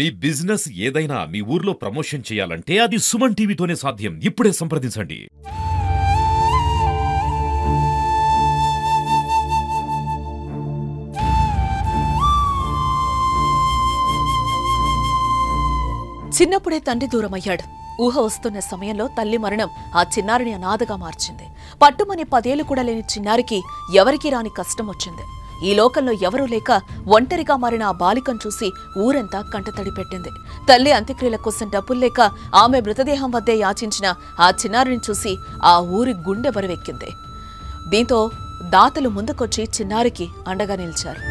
మీ business ఏదైనా మీ ఊర్లో promotion చేయాలంటే అది సుమన్ టీవీతోనే సాధ్యం. ఇప్పుడే సంప్రదించండి. చిన్నప్పుడే తండ్రి దూరమయ్యాడు. ఊహ వస్తున్న సమయంలో తల్లి మరణం ఆ చిన్నారిని అనాథగా మార్చింది. పట్టుమని 10 ఏళ్లు కూడా లేని చిన్నారికి ఎవరికీ రాని కష్టం వచ్చింది. ఈ లోకంలో ఎవరూ లేక ఒంటరిగా మారిన ఆ బాలికను చూసి ఊరంతా కంటతడి పెట్టింది. తల్లి అంత్యక్రియల కోసం డబ్బులు లేక ఆమె మృతదేహం వద్దే యాచించిన ఆ చిన్నారిని చూసి ఆ ఊరి గుండె బరువెక్కింది. దీంతో దాతలు ముందుకొచ్చి చిన్నారికి అండగా నిలిచారు.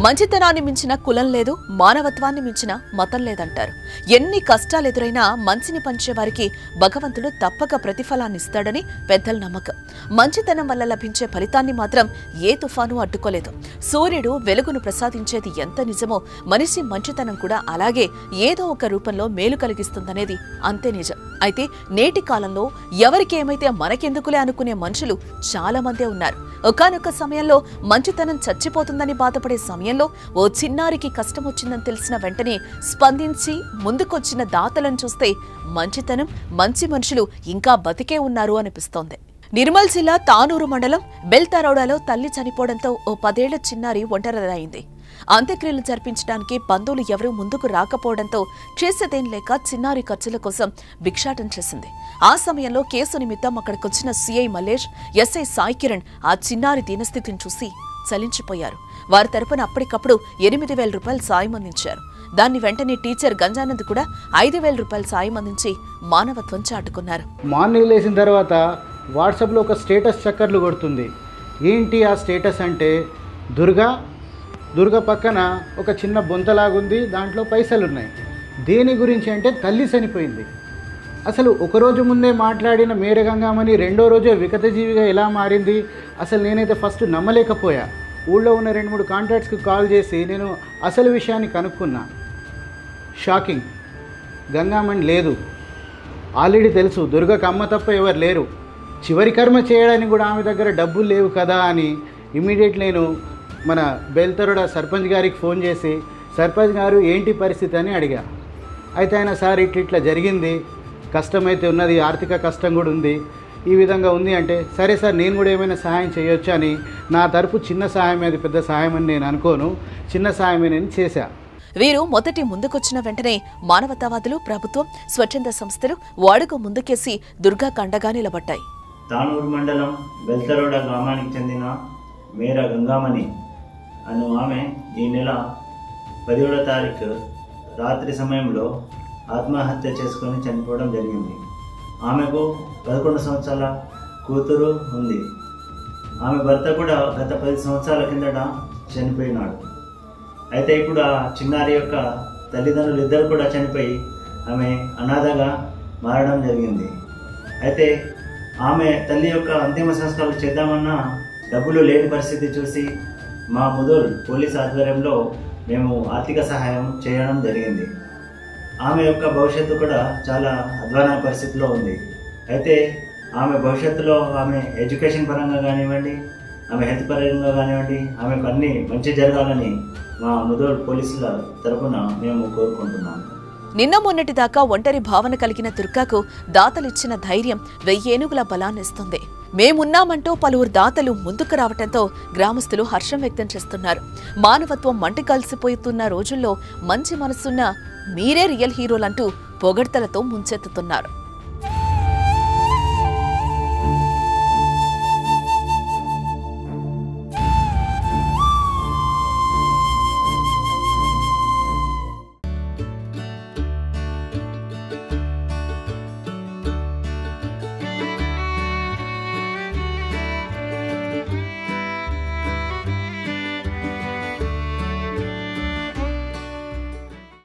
మంచితనాన్ని మించిన కులం లేదు, మానవత్వాన్ని మించిన మతం లేదంటారు. ఎన్ని కష్టాలెదురైనా మంచిని పంచేవారికి భగవంతుడు తప్పక ప్రతిఫలాన్నిస్తాడని పెద్దల నమ్మకం. మంచితనం వల్ల లభించే ఫలితాన్ని మాత్రం ఏ తుఫాను అడ్డుకోలేదు. సూర్యుడు వెలుగును ప్రసాదించేది ఎంత నిజమో మనిషి మంచితనం కూడా అలాగే ఏదో ఒక రూపంలో మేలు కలిగిస్తుందనేది అంతే నిజం. అయితే నేటి కాలంలో ఎవరికేమైతే మనకెందుకులే అనుకునే మనుషులు చాలా మందే ఉన్నారు. ఒకానొక సమయంలో మంచితనం చచ్చిపోతుందని బాధపడే సమయంలో ఓ చిన్నారికి కష్టం వచ్చిందని తెలిసిన వెంటనే స్పందించి ముందుకొచ్చిన దాతలను చూస్తే మంచితనం, మంచి మనుషులు ఇంకా బతికే ఉన్నారు అనిపిస్తోంది. నిర్మల్ జిల్లా తానూరు మండలం బెల్తారౌడాలో తల్లి చనిపోవడంతో ఓ 10 ఏళ్ల చిన్నారి ఒంటరిదైంది. అంత్యక్రియలు జరిపించడానికి బంధువులు ఎవరూ ముందుకు రాకపోవడంతో చేసేదేం లేక చిన్నారి ఖర్చుల కోసం భిక్షాటన చేసింది. ఆ సమయంలో కేసు నిమిత్తం అక్కడికొచ్చిన సీఐ మల్లేష్, ఎస్ఐ సాయి కిరణ్ ఆ చిన్నారి దీనస్థితిని చూసి చలించిపోయారు. వారి తరపున అప్పటికప్పుడు 8,000 రూపాయలు సాయం అందించారు. దాన్ని వెంటనే టీచర్ గంజానంద్ కూడా 5,000 రూపాయలు సాయం అందించి మానవత్వం చాటుకున్నారు. మార్నింగ్ లేచిన తర్వాత వాట్సాప్లో ఒక స్టేటస్ చక్కర్లు కొడుతుంది. ఏంటి ఆ స్టేటస్ అంటే దుర్గ పక్కన ఒక చిన్న బొంతలాగుంది, దాంట్లో పైసలు ఉన్నాయి. దేని గురించి అంటే తల్లి చనిపోయింది. అసలు ఒకరోజు ముందే మాట్లాడిన మేర గంగామణి రెండో రోజే వికతజీవిగా ఎలా మారింది? అసలు నేనైతే ఫస్ట్ నమ్మలేకపోయా. ఊళ్ళో ఉన్న 2-3 కాంటాక్ట్స్కి కాల్ చేసి నేను అసలు విషయాన్ని కనుక్కున్నా. షాకింగ్. గంగామణి లేదు. ఆల్రెడీ తెలుసు దుర్గకు అమ్మ తప్ప ఎవరు లేరు. చివరి కర్మ చేయడానికి కూడా ఆమె దగ్గర డబ్బులు లేవు కదా అని ఇమీడియట్ నేను మన బెల్తరోడ సర్పంచ్ గారికి ఫోన్ చేసి, సర్పంచ్ గారు ఏంటి పరిస్థితి అని అడిగా. అయితే ఆయన సార్ ఇట్లా జరిగింది, కష్టమైతే ఉన్నది, ఆర్థిక కష్టం కూడా ఉంది, ఈ విధంగా ఉంది అంటే, సరే సార్ నేను కూడా ఏమైనా సహాయం చేయొచ్చు అని, నా తరపు చిన్న సహాయం, అది పెద్ద సహాయం అని నేను అనుకోను, చిన్న సహాయమే నేను చేశా. వీరు మొదటి ముందుకొచ్చిన వెంటనే మానవతావాదులు, ప్రభుత్వం, స్వచ్ఛంద సంస్థలు వాడుకు ముందుకేసి దుర్గా కండగా నిలబడ్డాయి. తానూరు మండలం బెల్తరోడ గ్రామానికి చెందిన మేర గంగామణి అను ఆమె ఈ నెల 17వ తారీఖు రాత్రి సమయంలో ఆత్మహత్య చేసుకొని చనిపోవడం జరిగింది. ఆమెకు 11 సంవత్సరాల కూతురు ఉంది. ఆమె భర్త కూడా గత 10 సంవత్సరాల కిందట చనిపోయినాడు. అయితే ఇప్పుడు ఆ చిన్నారి యొక్క తల్లిదండ్రులు ఇద్దరు కూడా చనిపోయి ఆమె అనాథగా మారడం జరిగింది. అయితే ఆమె తల్లి యొక్క అంతిమ సంస్కారాలు చేద్దామన్నా డబ్బులు లేని పరిస్థితి చూసి మా ముదోల్ పోలీస్ ఆధ్వర్యంలో మేము ఆర్థిక సహాయం చేయడం జరిగింది. ఆమె యొక్క భవిష్యత్తు కూడా చాలా అధ్వాన పరిస్థితిలో ఉంది. అయితే ఆమె భవిష్యత్తులో ఆమె ఎడ్యుకేషన్ పరంగా కానివ్వండి, ఆమె హెల్త్ పరంగా కానివ్వండి, ఆమెకు అన్నీ మంచి జరగాలని మా ముదోల్ పోలీసుల తరఫున మేము కోరుకుంటున్నాము. నిన్న మొన్నటిదాకా ఒంటరి భావన కలిగిన దుర్గాకు దాతలిచ్చిన ధైర్యం 1000 ఏనుగుల బలాన్నిస్తుంది. మేమున్నామంటూ పలువురు దాతలు ముందుకు రావడంతో గ్రామస్తులు హర్షం వ్యక్తం చేస్తున్నారు. మానవత్వం మంటి కలిసిపోతున్న రోజుల్లో మంచి మనసున్న మీరే రియల్ హీరోలంటూ పొగడ్తలతో ముంచెత్తుతున్నారు.